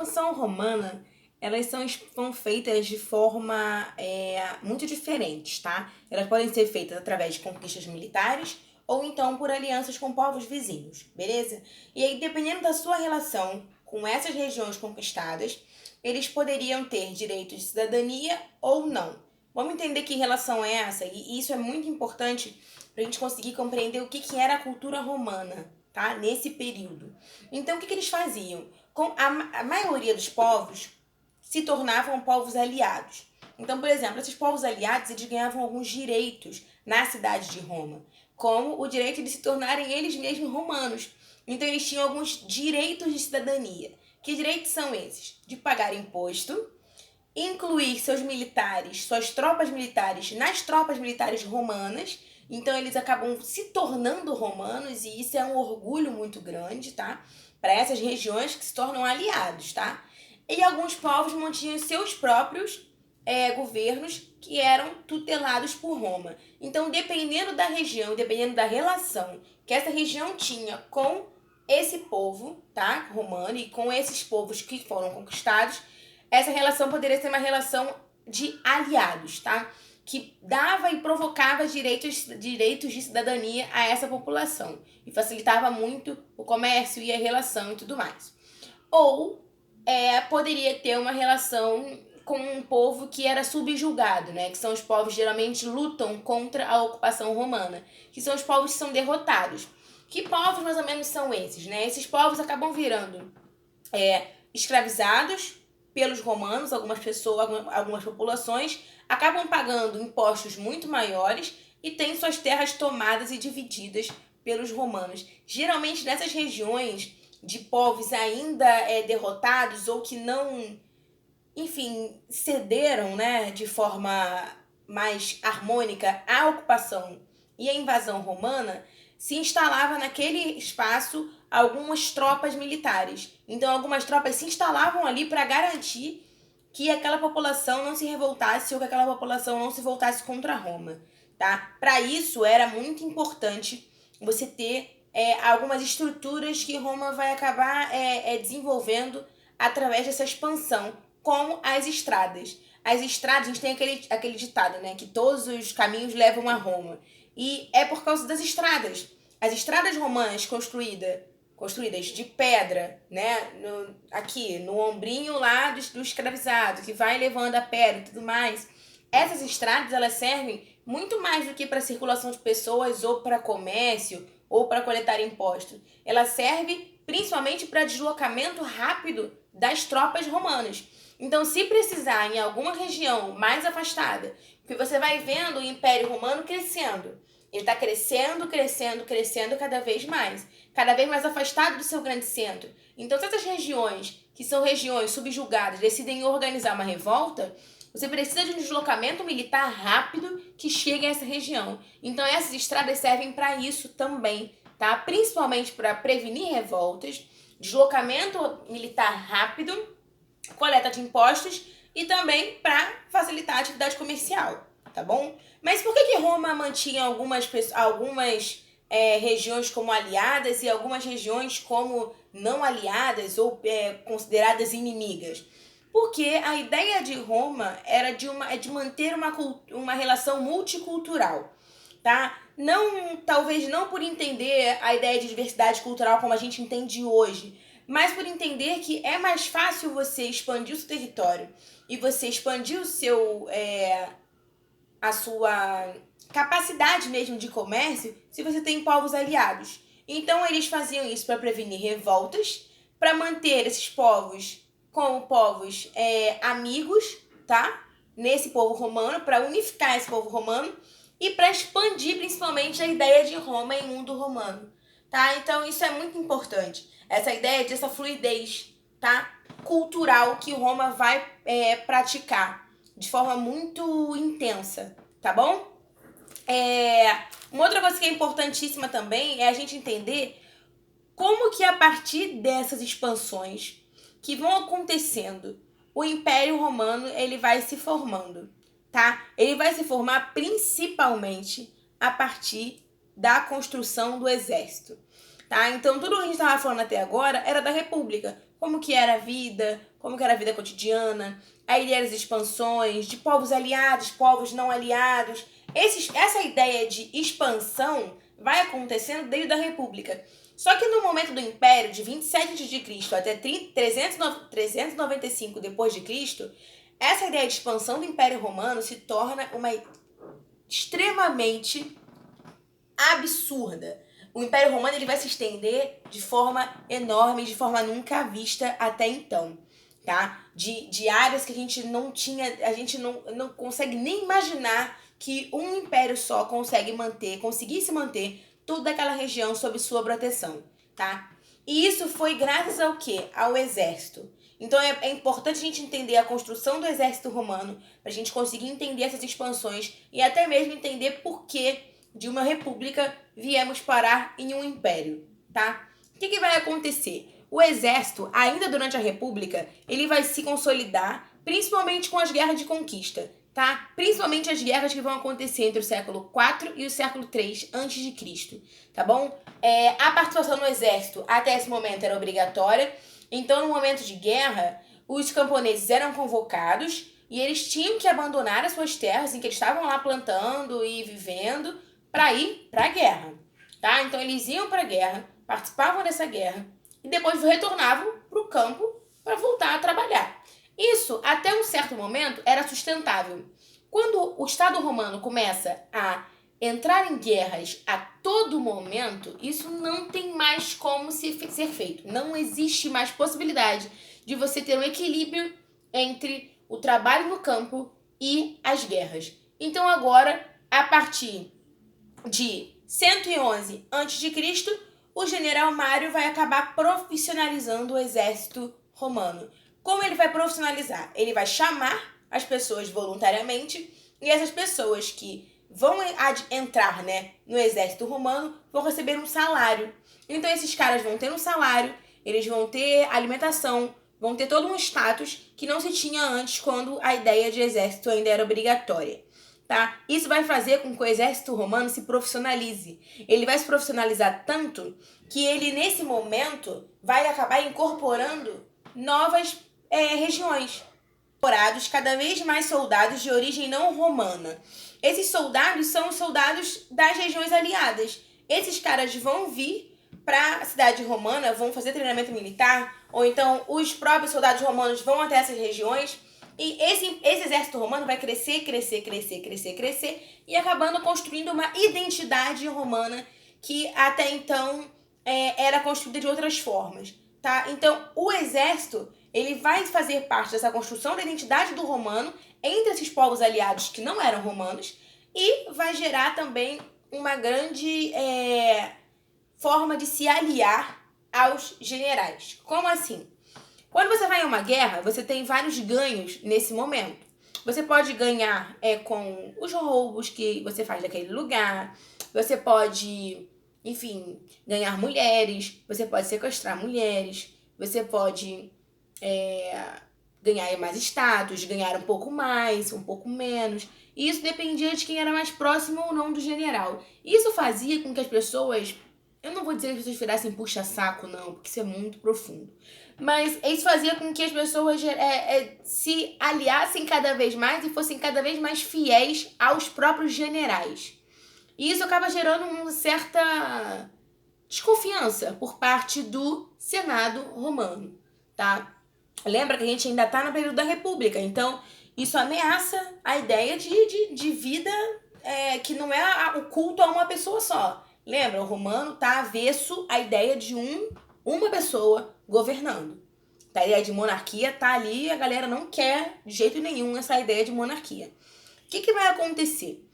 expansão romana, elas são feitas de forma muito diferentes, tá? Elas podem ser feitas através de conquistas militares ou então por alianças com povos vizinhos, beleza? E aí, dependendo da sua relação com essas regiões conquistadas, eles poderiam ter direito de cidadania ou não. Vamos entender que relação é essa? E isso é muito importante para a gente conseguir compreender o que era a cultura romana, tá? Nesse período. Então, o que eles faziam? Com a maioria dos povos se tornavam povos aliados. Então, por exemplo, esses povos aliados eles ganhavam alguns direitos na cidade de Roma, como o direito de se tornarem eles mesmos romanos. Então, eles tinham alguns direitos de cidadania. Que direitos são esses? De pagar imposto, incluir seus militares, suas tropas militares nas tropas militares romanas. Então eles acabam se tornando romanos e isso é um orgulho muito grande, tá? Para essas regiões que se tornam aliados, tá? E alguns povos mantinham seus próprios governos que eram tutelados por Roma. Então, dependendo da região, dependendo da relação que essa região tinha com esse povo, tá? Romano e com esses povos que foram conquistados, essa relação poderia ser uma relação de aliados, tá? Que dava e provocava direitos de cidadania a essa população e facilitava muito o comércio e a relação e tudo mais. Ou poderia ter uma relação com um povo que era subjugado, né? Que são os povos que geralmente lutam contra a ocupação romana, que são os povos que são derrotados. Que povos mais ou menos são esses, né? Esses povos acabam virando escravizados pelos romanos, algumas pessoas, algumas populações acabam pagando impostos muito maiores e têm suas terras tomadas e divididas pelos romanos. Geralmente nessas regiões de povos ainda derrotados ou que não, enfim, cederam, né, de forma mais harmônica à ocupação e à invasão romana, se instalava naquele espaço algumas tropas militares. Então, algumas tropas se instalavam ali para garantir que aquela população não se revoltasse ou que aquela população não se voltasse contra Roma, tá? Para isso, era muito importante você ter algumas estruturas que Roma vai acabar desenvolvendo através dessa expansão, como as estradas. As estradas, a gente tem aquele ditado, né? Que todos os caminhos levam a Roma. E é por causa das estradas. As estradas romanas construídas de pedra, né? Aqui, no ombrinho lá do escravizado, que vai levando a pedra e tudo mais. Essas estradas, elas servem muito mais do que para circulação de pessoas ou para comércio ou para coletar impostos. Ela serve principalmente para deslocamento rápido das tropas romanas. Então, se precisar em alguma região mais afastada, porque você vai vendo o Império Romano crescendo. Ele está crescendo, crescendo, crescendo cada vez mais afastado do seu grande centro. Então, se essas regiões, que são regiões subjugadas, decidem organizar uma revolta, você precisa de um deslocamento militar rápido que chegue a essa região. Então, essas estradas servem para isso também, tá? Principalmente para prevenir revoltas, deslocamento militar rápido, coleta de impostos e também para facilitar a atividade comercial, tá bom? Mas por que Roma mantinha algumas regiões como aliadas e algumas regiões como não aliadas ou consideradas inimigas? Porque a ideia de Roma era de manter uma relação multicultural, tá? Talvez não por entender a ideia de diversidade cultural como a gente entende hoje, mas por entender que é mais fácil você expandir o seu território e você expandir a sua capacidade mesmo de comércio se você tem povos aliados. Então eles faziam isso para prevenir revoltas, para manter esses povos como povos amigos, tá? Nesse povo romano, para unificar esse povo romano e para expandir principalmente a ideia de Roma em mundo romano, tá? Então isso é muito importante. Essa ideia dessa fluidez, tá? Cultural que Roma vai praticar de forma muito intensa, tá bom? Uma outra coisa que é importantíssima também é a gente entender como que a partir dessas expansões que vão acontecendo, o Império Romano ele vai se formando, tá? Ele vai se formar principalmente a partir da construção do exército, tá? Então tudo que a gente estava falando até agora era da República, como que era a vida, como que era a vida cotidiana, a ideia das expansões, de povos aliados, povos não aliados. Essa ideia de expansão vai acontecendo desde a República. Só que no momento do Império, de 27 a.C. até 395 d.C., essa ideia de expansão do Império Romano se torna uma extremamente absurda. O Império Romano ele vai se estender de forma enorme, de forma nunca vista até então, tá? De áreas que a gente não não consegue nem imaginar que um império só conseguisse manter toda aquela região sob sua proteção, tá? E isso foi graças ao quê? Ao exército. Então é importante a gente entender a construção do exército romano para a gente conseguir entender essas expansões e até mesmo entender por que de uma república viemos parar em um império, tá? O que vai acontecer? O exército, ainda durante a república, ele vai se consolidar, principalmente com as guerras de conquista, tá? Principalmente as guerras que vão acontecer entre o século IV e o século III a.C., tá bom? A participação no exército até esse momento era obrigatória, então no momento de guerra, os camponeses eram convocados e eles tinham que abandonar as suas terras em que eles estavam lá plantando e vivendo para ir para a guerra, tá? Então eles iam para a guerra, participavam dessa guerra e depois retornavam para o campo para voltar a trabalhar. Isso, até um certo momento, era sustentável. Quando o Estado romano começa a entrar em guerras a todo momento, isso não tem mais como ser feito. Não existe mais possibilidade de você ter um equilíbrio entre o trabalho no campo e as guerras. Então agora, a partir de 111 a.C., o general Mário vai acabar profissionalizando o exército romano. Como ele vai profissionalizar? Ele vai chamar as pessoas voluntariamente e essas pessoas que vão entrar, no exército romano vão receber um salário. Então esses caras vão ter um salário, eles vão ter alimentação, vão ter todo um status que não se tinha antes quando a ideia de exército ainda era obrigatória. Tá? Isso vai fazer com que o exército romano se profissionalize. Ele vai se profissionalizar tanto que ele, nesse momento, vai acabar incorporando novas regiões. Incorporados cada vez mais soldados de origem não romana. Esses soldados são os soldados das regiões aliadas. Esses caras vão vir para a cidade romana, vão fazer treinamento militar, ou então os próprios soldados romanos vão até essas regiões. E esse exército romano vai crescer e acabando construindo uma identidade romana que até então era construída de outras formas, tá? Então, o exército, ele vai fazer parte dessa construção da identidade do romano entre esses povos aliados que não eram romanos e vai gerar também uma grande forma de se aliar aos generais. Como assim? Quando você vai em uma guerra, você tem vários ganhos nesse momento. Você pode ganhar com os roubos que você faz daquele lugar. Você pode, enfim, ganhar mulheres. Você pode sequestrar mulheres. Você pode ganhar mais status, ganhar um pouco mais, um pouco menos. E isso dependia de quem era mais próximo ou não do general. Isso fazia com que as pessoas... Eu não vou dizer que as pessoas virassem puxa-saco, não, porque isso é muito profundo. Mas isso fazia com que as pessoas se aliassem cada vez mais e fossem cada vez mais fiéis aos próprios generais. E isso acaba gerando uma certa desconfiança por parte do Senado romano, tá? Lembra que a gente ainda está no período da República, então isso ameaça a ideia de vida que não é o culto a uma pessoa só. Lembra, o romano está avesso à ideia de uma pessoa governando. A ideia de monarquia tá ali e a galera não quer de jeito nenhum essa ideia de monarquia. O que vai acontecer?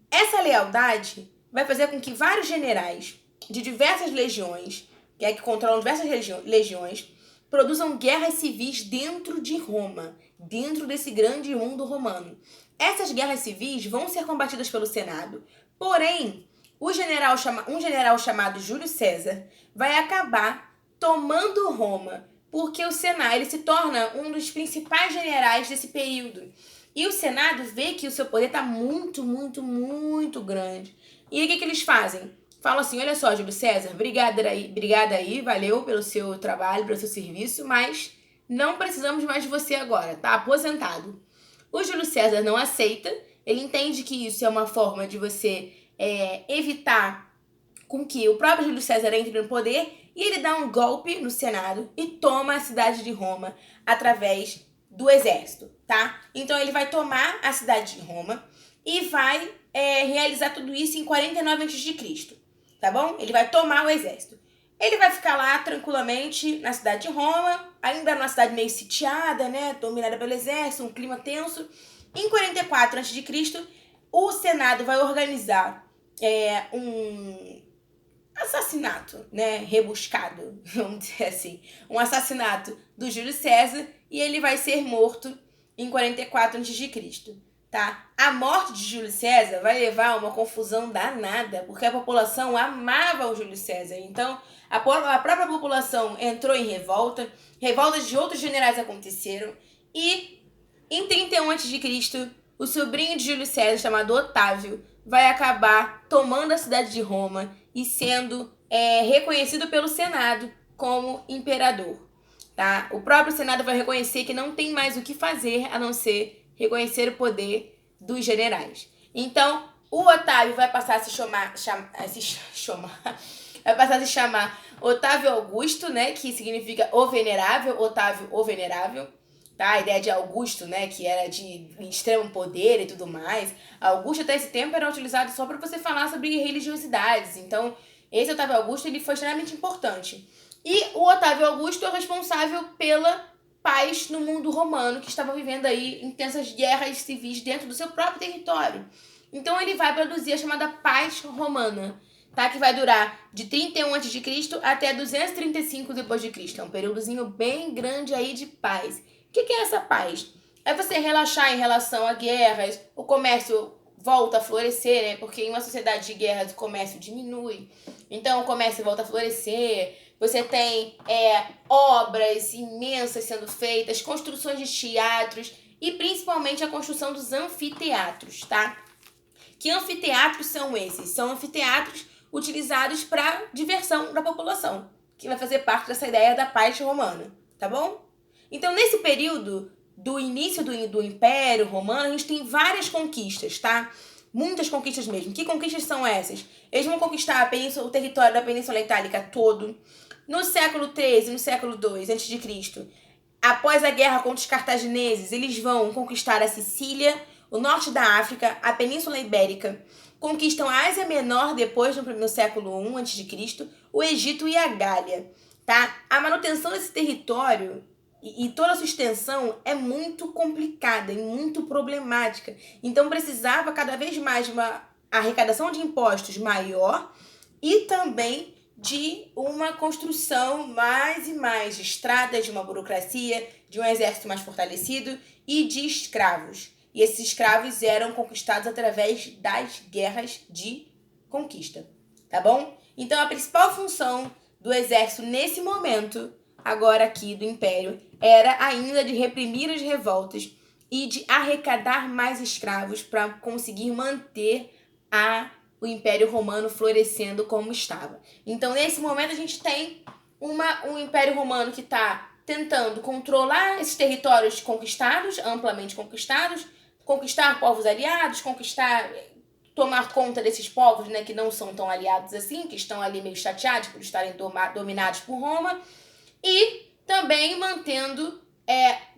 Essa lealdade vai fazer com que vários generais de diversas legiões, que controlam diversas legiões, produzam guerras civis dentro de Roma, dentro desse grande mundo romano. Essas guerras civis vão ser combatidas pelo Senado, porém, um general chamado Júlio César vai acabar tomando Roma, porque o Senado ele se torna um dos principais generais desse período. E o Senado vê que o seu poder está muito, muito, muito grande. E aí o que eles fazem? falam assim, olha só, Júlio César, obrigada aí, valeu pelo seu trabalho, pelo seu serviço, mas não precisamos mais de você agora, tá aposentado. O Júlio César não aceita, ele entende que isso é uma forma de você evitar com que o próprio Júlio César entre no poder, e ele dá um golpe no Senado e toma a cidade de Roma através do exército, tá? Então ele vai tomar a cidade de Roma e vai realizar tudo isso em 49 a.C., tá bom? Ele vai tomar o exército. Ele vai ficar lá tranquilamente na cidade de Roma, ainda numa cidade meio sitiada, né? Dominada pelo exército, um clima tenso. Em 44 a.C., o Senado vai organizar um assassinato, né, rebuscado, vamos dizer assim, um assassinato do Júlio César, e ele vai ser morto em 44 a.C., tá? A morte de Júlio César vai levar a uma confusão danada, porque a população amava o Júlio César. Então, a própria população entrou em revolta, revoltas de outros generais aconteceram, e em 31 a.C., o sobrinho de Júlio César, chamado Otávio, vai acabar tomando a cidade de Roma e sendo reconhecido pelo Senado como imperador, tá? O próprio Senado vai reconhecer que não tem mais o que fazer a não ser reconhecer o poder dos generais. Então, o Otávio vai passar a se chamar Otávio Augusto, né? Que significa o venerável, Otávio o venerável. Tá? A ideia de Augusto, né, que era de extremo poder e tudo mais. Augusto até esse tempo era utilizado só para você falar sobre religiosidades. Então, esse Otávio Augusto ele foi extremamente importante. E o Otávio Augusto é o responsável pela paz no mundo romano, que estava vivendo aí intensas guerras civis dentro do seu próprio território. Então, ele vai produzir a chamada paz romana, tá? Que vai durar de 31 a.C. até 235 d.C. É um períodozinho bem grande aí de paz. O que é essa paz? É você relaxar em relação a guerras, o comércio volta a florescer, né? Porque em uma sociedade de guerras o comércio diminui. Então o comércio volta a florescer. Você tem obras imensas sendo feitas, construções de teatros e principalmente a construção dos anfiteatros, tá? Que anfiteatros são esses? São anfiteatros utilizados para diversão da população, que vai fazer parte dessa ideia da paz romana, tá bom? Então, nesse período do início do Império Romano, a gente tem várias conquistas, tá? Muitas conquistas mesmo. Que conquistas são essas? Eles vão conquistar o território da Península Itálica todo. No século XIII, no século II a.C., após a guerra contra os cartagineses, eles vão conquistar a Sicília, o norte da África, a Península Ibérica. Conquistam a Ásia Menor depois, no século I a.C., o Egito e a Gália, tá? A manutenção desse território e toda a sua extensão é muito complicada e muito problemática. Então precisava cada vez mais de uma arrecadação de impostos maior e também de uma construção mais e mais de estradas, de uma burocracia, de um exército mais fortalecido e de escravos. E esses escravos eram conquistados através das guerras de conquista, tá bom? Então a principal função do exército nesse momento agora aqui do Império, era ainda de reprimir as revoltas e de arrecadar mais escravos para conseguir manter o Império Romano florescendo como estava. Então, nesse momento, a gente tem um Império Romano que está tentando controlar esses territórios conquistados, amplamente conquistados, conquistar povos aliados, tomar conta desses povos, né, que não são tão aliados assim, que estão ali meio chateados por estarem dominados por Roma, e também mantendo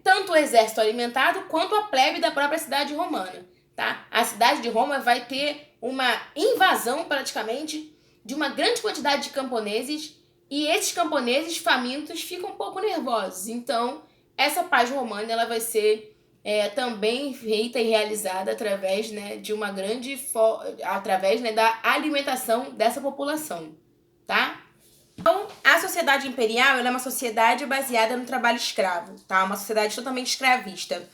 tanto o exército alimentado quanto a plebe da própria cidade romana, tá? A cidade de Roma vai ter uma invasão praticamente de uma grande quantidade de camponeses, e esses camponeses famintos ficam um pouco nervosos. Então, essa paz romana ela vai ser também feita e realizada através, né, de uma grande através, né, da alimentação dessa população, tá? Então, a sociedade imperial ela é uma sociedade baseada no trabalho escravo, tá? Uma sociedade totalmente escravista.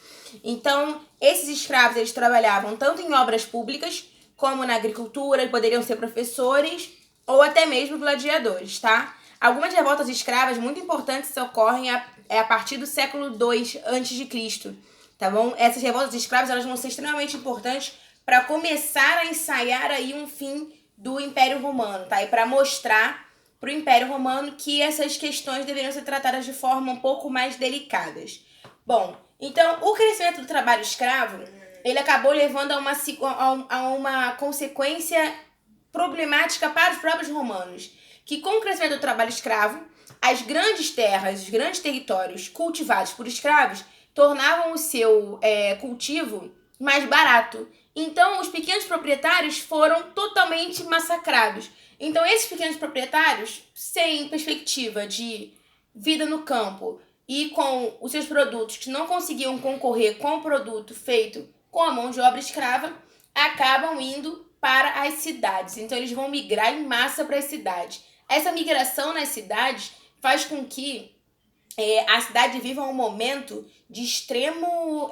Então, esses escravos eles trabalhavam tanto em obras públicas como na agricultura, poderiam ser professores ou até mesmo gladiadores, tá? Algumas revoltas escravas muito importantes ocorrem a partir do século II a.C., tá bom? Essas revoltas escravas elas vão ser extremamente importantes para começar a ensaiar aí um fim do Império Romano, tá? E para mostrar para o Império Romano que essas questões deveriam ser tratadas de forma um pouco mais delicadas. Bom, então o crescimento do trabalho escravo, ele acabou levando a uma consequência problemática para os próprios romanos, que com o crescimento do trabalho escravo, as grandes terras, os grandes territórios cultivados por escravos tornavam o seu cultivo mais barato. Então, os pequenos proprietários foram totalmente massacrados. Então, esses pequenos proprietários, sem perspectiva de vida no campo e com os seus produtos que não conseguiam concorrer com o produto feito com a mão de obra escrava, acabam indo para as cidades. Então, eles vão migrar em massa para as cidades. Essa migração nas cidades faz com que a cidade viva um momento de extrema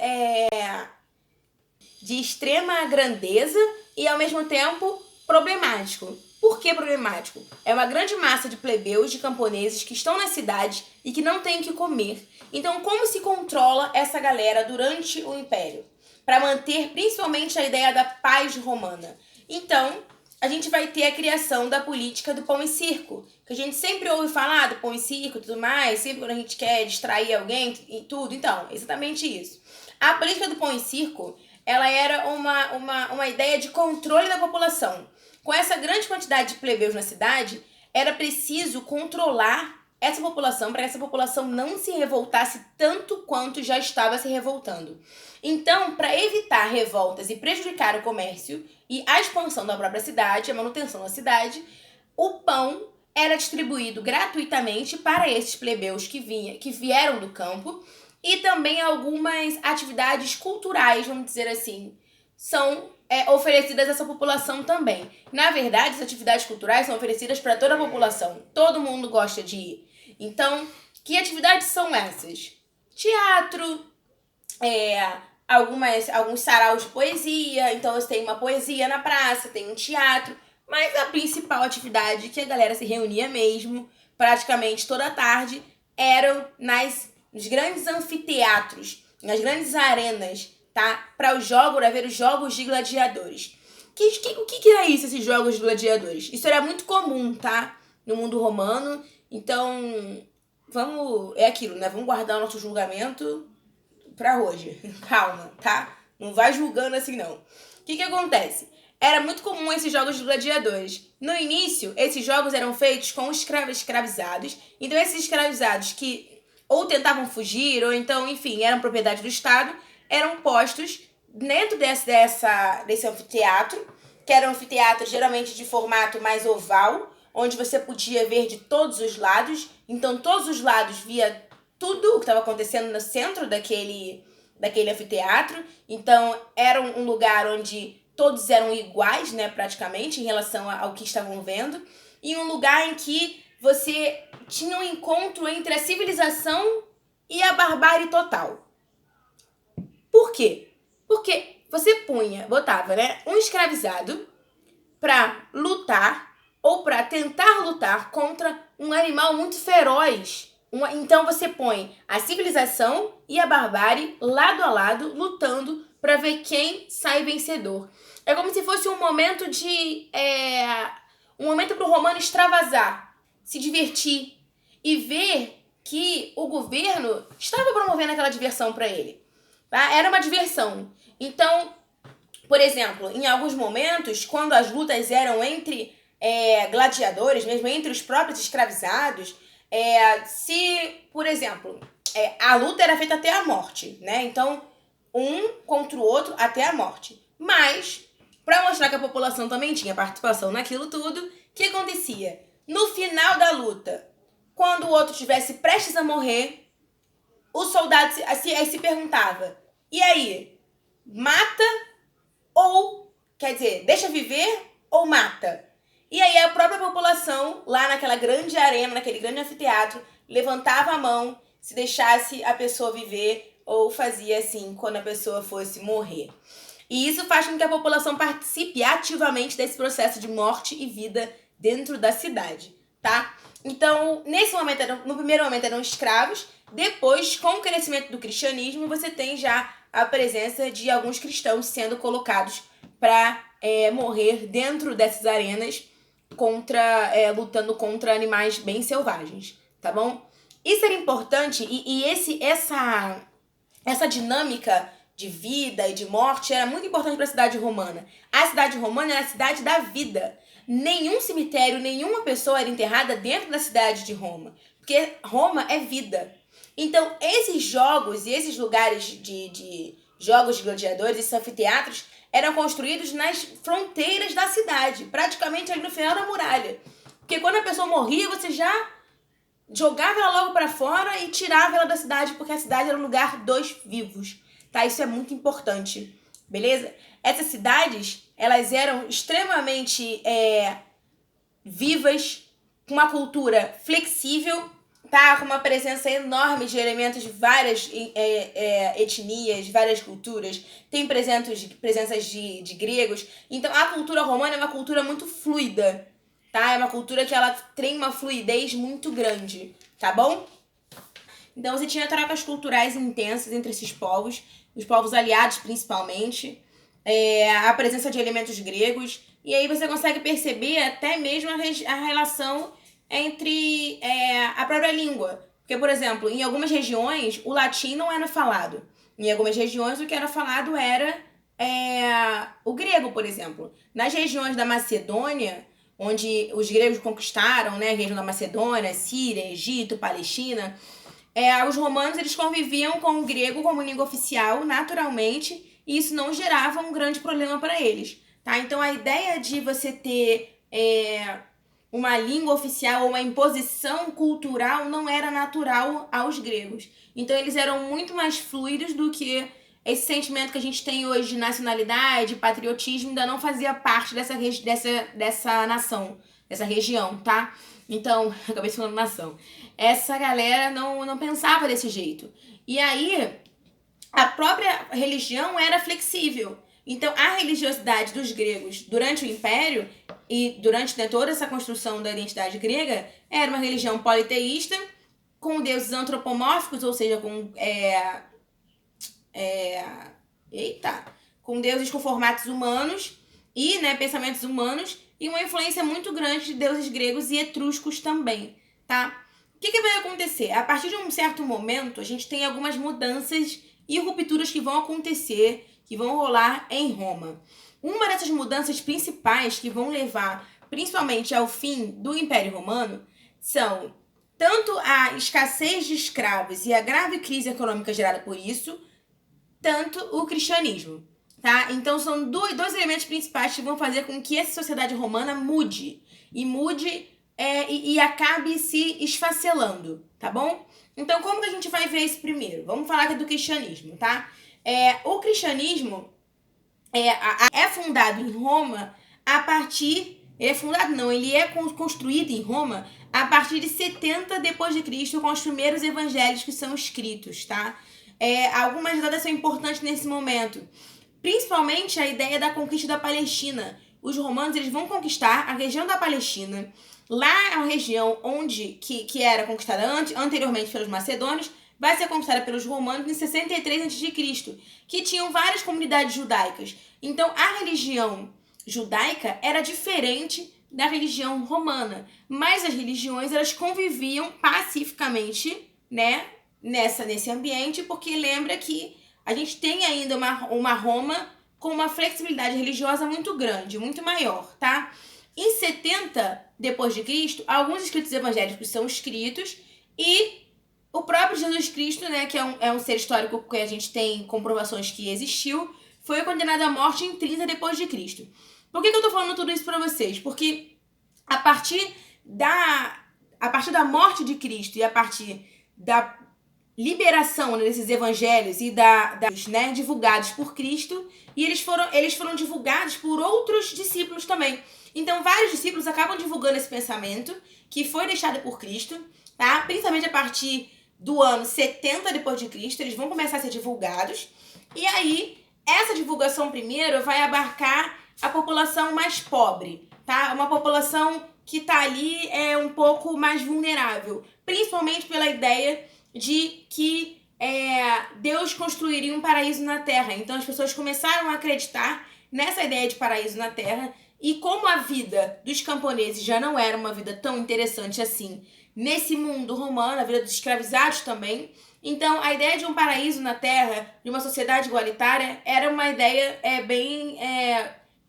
grandeza e, ao mesmo tempo, problemático. Por que problemático? É uma grande massa de plebeus, de camponeses que estão na cidade e que não têm o que comer. Então, como se controla essa galera durante o Império? Para manter principalmente a ideia da paz romana. Então, a gente vai ter a criação da política do pão e circo, que a gente sempre ouve falar do pão e circo e tudo mais, sempre quando a gente quer distrair alguém e tudo. Então, exatamente isso. A política do pão e circo, ela era uma ideia de controle da população. Com essa grande quantidade de plebeus na cidade, era preciso controlar essa população para que essa população não se revoltasse tanto quanto já estava se revoltando. Então, para evitar revoltas e prejudicar o comércio e a expansão da própria cidade, a manutenção da cidade, o pão era distribuído gratuitamente para esses plebeus que vieram do campo, e também algumas atividades culturais, vamos dizer assim, são oferecidas a essa população também. Na verdade, as atividades culturais são oferecidas para toda a população. Todo mundo gosta de ir. Então, que atividades são essas? Teatro, alguns saraus de poesia. Então, você tem uma poesia na praça, tem um teatro. Mas a principal atividade que a galera se reunia mesmo, praticamente toda tarde, eram nos grandes anfiteatros, nas grandes arenas, tá? Para ver os jogos de gladiadores. O que era isso, esses jogos de gladiadores? Isso era muito comum, tá? No mundo romano. Então, é aquilo, né? Vamos guardar o nosso julgamento pra hoje. Calma, tá? Não vai julgando assim, não. O que acontece? Era muito comum esses jogos de gladiadores. No início, esses jogos eram feitos com escravizados. Então, esses escravizados que ou tentavam fugir, ou então, enfim, eram propriedade do Estado, eram postos dentro desse anfiteatro, que era um anfiteatro geralmente de formato mais oval, onde você podia ver de todos os lados. Então, todos os lados via tudo o que estava acontecendo no centro daquele anfiteatro. Então, era um lugar onde todos eram iguais, né, praticamente, em relação ao que estavam vendo. E um lugar em que você tinha um encontro entre a civilização e a barbárie total. Por quê? Porque você botava, né, um escravizado para lutar ou para tentar lutar contra um animal muito feroz. Então você põe a civilização e a barbárie lado a lado, lutando para ver quem sai vencedor. É como se fosse um momento um momento para o romano extravasar, se divertir e ver que o governo estava promovendo aquela diversão para ele. Tá? Era uma diversão. Então, por exemplo, em alguns momentos, quando as lutas eram entre gladiadores, mesmo entre os próprios escravizados, se, por exemplo, a luta era feita até a morte, né? Então, um contra o outro até a morte. Mas, para mostrar que a população também tinha participação naquilo tudo, o que acontecia? No final da luta, quando o outro estivesse prestes a morrer, o soldado se perguntava: e aí, mata ou, quer dizer, deixa viver ou mata? E aí a própria população, lá naquela grande arena, naquele grande anfiteatro, levantava a mão se deixasse a pessoa viver ou fazia assim quando a pessoa fosse morrer. E isso faz com que a população participe ativamente desse processo de morte e vida dentro da cidade, tá? Então, no primeiro momento eram escravos, depois, com o crescimento do cristianismo, você tem já a presença de alguns cristãos sendo colocados para morrer dentro dessas arenas lutando contra animais bem selvagens, tá bom? Isso era importante essa dinâmica de vida e de morte era muito importante para a cidade romana. A cidade romana era a cidade da vida. Nenhum cemitério, nenhuma pessoa era enterrada dentro da cidade de Roma, porque Roma é vida. Então, esses jogos e esses lugares de jogos de gladiadores, esses anfiteatros, eram construídos nas fronteiras da cidade, praticamente ali no final da muralha. Porque quando a pessoa morria, você já jogava ela logo para fora e tirava ela da cidade, porque a cidade era um lugar dos vivos, tá? Isso é muito importante, beleza? Essas cidades, elas eram extremamente vivas, com uma cultura flexível, tá? Com uma presença enorme de elementos de várias etnias, várias culturas. Tem presenças de gregos. Então, a cultura romana é uma cultura muito fluida, tá? É uma cultura que ela tem uma fluidez muito grande, tá bom? Então, você tinha trocas culturais intensas entre esses povos, os povos aliados principalmente, a presença de elementos gregos, e aí você consegue perceber até mesmo a relação entre a própria língua. Porque, por exemplo, em algumas regiões, o latim não era falado. Em algumas regiões, o que era falado era o grego, por exemplo. Nas regiões da Macedônia, onde os gregos conquistaram, né, a região da Macedônia, Síria, Egito, Palestina, os romanos eles conviviam com o grego como língua oficial, naturalmente, e isso não gerava um grande problema para eles. Tá? Então, a ideia de você ter uma língua oficial ou uma imposição cultural não era natural aos gregos. Então, eles eram muito mais fluidos do que esse sentimento que a gente tem hoje de nacionalidade, patriotismo, ainda não fazia parte dessa nação, dessa região, tá? Então, acabei falando nação. Essa galera não pensava desse jeito. E aí, a própria religião era flexível. Então, a religiosidade dos gregos durante o Império e durante toda essa construção da identidade grega era uma religião politeísta, com deuses antropomórficos, ou seja, com deuses com formatos humanos e pensamentos humanos, e uma influência muito grande de deuses gregos e etruscos também, tá? O que vai acontecer? A partir de um certo momento, a gente tem algumas mudanças e rupturas que vão acontecer, que vão rolar em Roma. Uma dessas mudanças principais que vão levar principalmente ao fim do Império Romano são tanto a escassez de escravos e a grave crise econômica gerada por isso, tanto o cristianismo, tá? Então são dois elementos principais que vão fazer com que essa sociedade romana mude e acabe se esfacelando, tá bom? Então como que a gente vai ver isso primeiro? Vamos falar aqui do cristianismo, tá? O cristianismo é fundado em Roma a partir... Ele é construído em Roma a partir de 70 depois de Cristo, com os primeiros evangelhos que são escritos, tá? Algumas datas são importantes nesse momento. Principalmente a ideia da conquista da Palestina. Os romanos eles vão conquistar a região da Palestina. Lá é uma região que era conquistada anteriormente pelos macedônios, vai ser conquistada pelos romanos em 63 a.C., que tinham várias comunidades judaicas. Então, a religião judaica era diferente da religião romana, mas as religiões elas conviviam pacificamente, né, nesse ambiente, porque lembra que a gente tem ainda uma Roma com uma flexibilidade religiosa muito grande, muito maior, tá? Em 70 depois de Cristo, alguns escritos evangélicos são escritos e o próprio Jesus Cristo, né, que é um ser histórico que a gente tem comprovações que existiu, foi condenado à morte em 30 depois de Cristo. Por que eu tô falando tudo isso para vocês? Porque a partir da morte de Cristo e a partir da liberação desses evangelhos e divulgados por Cristo, e eles foram divulgados por outros discípulos também. Então, vários discípulos acabam divulgando esse pensamento que foi deixado por Cristo, tá? Principalmente a partir do ano 70 depois de Cristo, eles vão começar a ser divulgados. E aí, essa divulgação primeiro vai abarcar a população mais pobre, tá? Uma população que tá ali um pouco mais vulnerável, principalmente pela ideia de que Deus construiria um paraíso na Terra. Então as pessoas começaram a acreditar nessa ideia de paraíso na Terra, e como a vida dos camponeses já não era uma vida tão interessante assim nesse mundo romano, a vida dos escravizados também, então a ideia de um paraíso na Terra, de uma sociedade igualitária, era uma ideia bem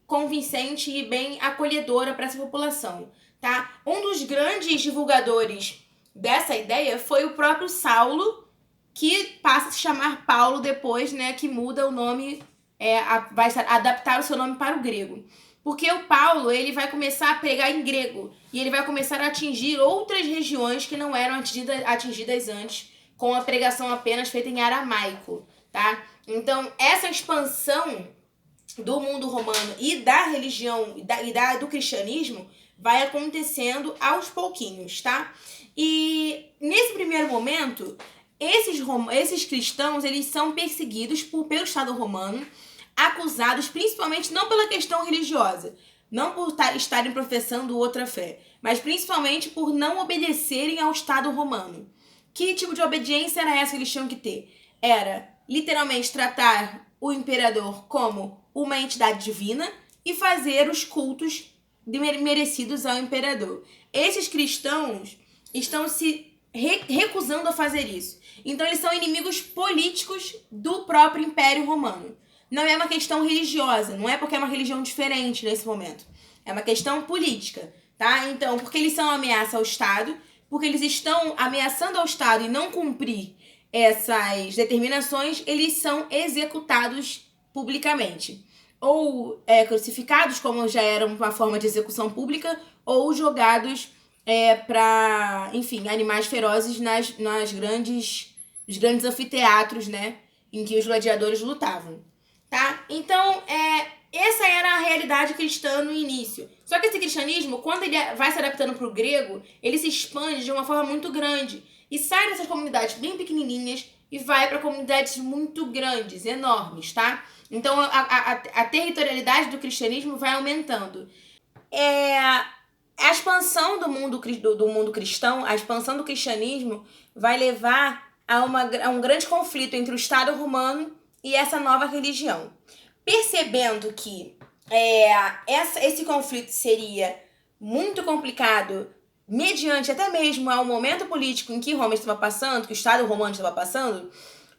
convincente e bem acolhedora para essa população, tá? Um dos grandes divulgadores dessa ideia foi o próprio Saulo, que passa a se chamar Paulo depois, né, que muda o nome, vai adaptar o seu nome para o grego. Porque o Paulo, ele vai começar a pregar em grego e ele vai começar a atingir outras regiões que não eram atingidas antes, com a pregação apenas feita em aramaico, tá? Então, essa expansão do mundo romano e da religião do cristianismo vai acontecendo aos pouquinhos, tá? E nesse primeiro momento, esses cristãos, eles são perseguidos pelo Estado romano, acusados principalmente não pela questão religiosa, não por estarem professando outra fé, mas principalmente por não obedecerem ao Estado romano. Que tipo de obediência era essa que eles tinham que ter? Era, literalmente, tratar o imperador como uma entidade divina e fazer os cultos merecidos ao imperador. Esses cristãos estão se recusando a fazer isso. Então, eles são inimigos políticos do próprio Império Romano. Não é uma questão religiosa, não é porque é uma religião diferente nesse momento. É uma questão política, tá? Então, porque eles são uma ameaça ao Estado, porque eles estão ameaçando ao Estado e não cumprir essas determinações, eles são executados publicamente. Ou crucificados, como já era uma forma de execução pública, ou jogados para, enfim, animais ferozes nos grandes anfiteatros, né, em que os gladiadores lutavam, tá? Então, essa era a realidade cristã no início. Só que esse cristianismo, quando ele vai se adaptando para o grego, ele se expande de uma forma muito grande e sai dessas comunidades bem pequenininhas e vai para comunidades muito grandes, enormes, tá? Então, a territorialidade do cristianismo vai aumentando. A expansão do mundo cristão, a expansão do cristianismo vai levar a um grande conflito entre o Estado romano e essa nova religião. Percebendo que esse conflito seria muito complicado, mediante até mesmo ao momento político em que Roma estava passando, que o Estado romano estava passando,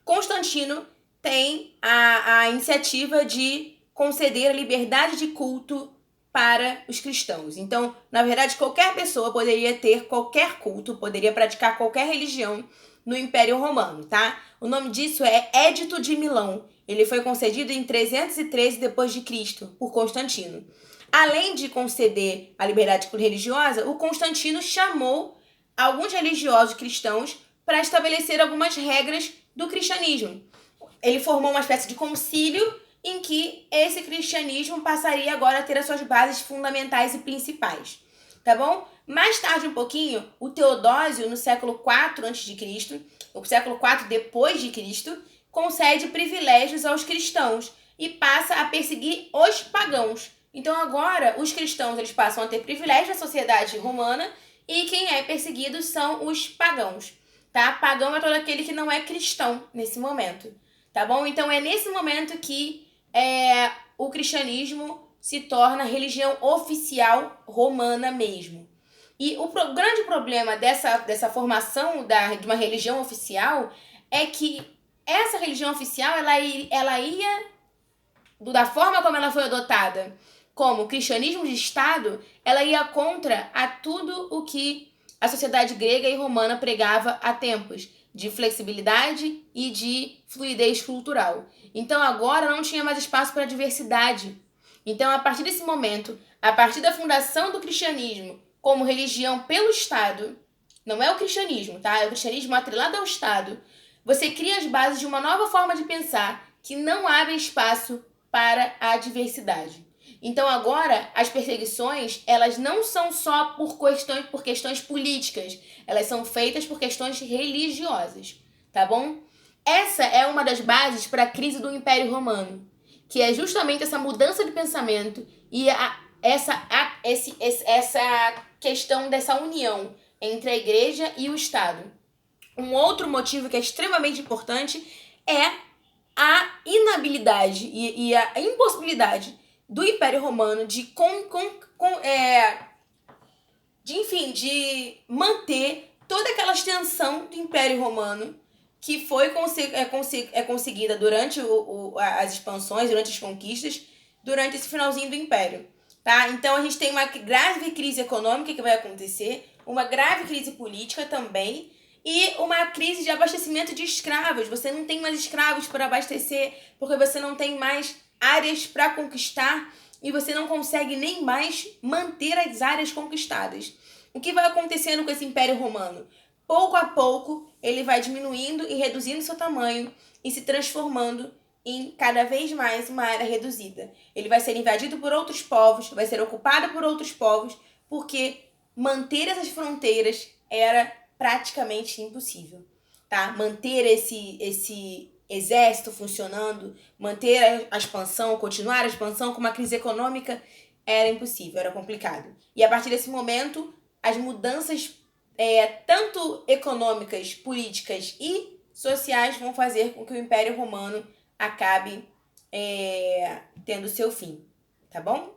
Constantino tem a iniciativa de conceder a liberdade de culto para os cristãos. Então, na verdade, qualquer pessoa poderia ter qualquer culto, poderia praticar qualquer religião no Império Romano, tá? O nome disso é Édito de Milão. Ele foi concedido em 313 d.C. por Constantino. Além de conceder a liberdade religiosa, o Constantino chamou alguns religiosos cristãos para estabelecer algumas regras do cristianismo. Ele formou uma espécie de concílio em que esse cristianismo passaria agora a ter as suas bases fundamentais e principais, tá bom? Mais tarde um pouquinho, o Teodósio, no século IV a.C., ou século IV depois de Cristo, concede privilégios aos cristãos e passa a perseguir os pagãos. Então agora os cristãos eles passam a ter privilégios na sociedade romana e quem é perseguido são os pagãos, tá? Pagão é todo aquele que não é cristão nesse momento, tá bom? Então é nesse momento que o cristianismo se torna religião oficial romana mesmo. E o grande problema dessa formação de uma religião oficial é que essa religião oficial ela ia, da forma como ela foi adotada como cristianismo de Estado, ela ia contra a tudo o que a sociedade grega e romana pregava há tempos, de flexibilidade e de fluidez cultural. Então agora não tinha mais espaço para diversidade. Então, a partir desse momento, a partir da fundação do cristianismo como religião pelo Estado, não é o cristianismo, tá? É o cristianismo atrelado ao Estado. Você cria as bases de uma nova forma de pensar que não abre espaço para a diversidade. Então agora as perseguições, elas não são só por questões políticas, elas são feitas por questões religiosas, tá bom? Essa é uma das bases para a crise do Império Romano, que é justamente essa mudança de pensamento e essa questão dessa união entre a igreja e o Estado. Um outro motivo que é extremamente importante é a inabilidade e a impossibilidade do Império Romano de manter toda aquela extensão do Império Romano que foi conseguida durante as expansões, durante as conquistas, durante esse finalzinho do Império. Tá? Então a gente tem uma grave crise econômica que vai acontecer, uma grave crise política também, e uma crise de abastecimento de escravos. Você não tem mais escravos para abastecer, porque você não tem mais áreas para conquistar e você não consegue nem mais manter as áreas conquistadas. O que vai acontecendo com esse Império Romano? Pouco a pouco, ele vai diminuindo e reduzindo seu tamanho e se transformando em cada vez mais uma área reduzida. Ele vai ser invadido por outros povos, vai ser ocupado por outros povos, porque manter essas fronteiras era praticamente impossível. Tá? Manter esse exército funcionando, manter a expansão, continuar a expansão com uma crise econômica era impossível, era complicado. E a partir desse momento, as mudanças tanto econômicas, políticas e sociais vão fazer com que o Império Romano acabe tendo seu fim, tá bom?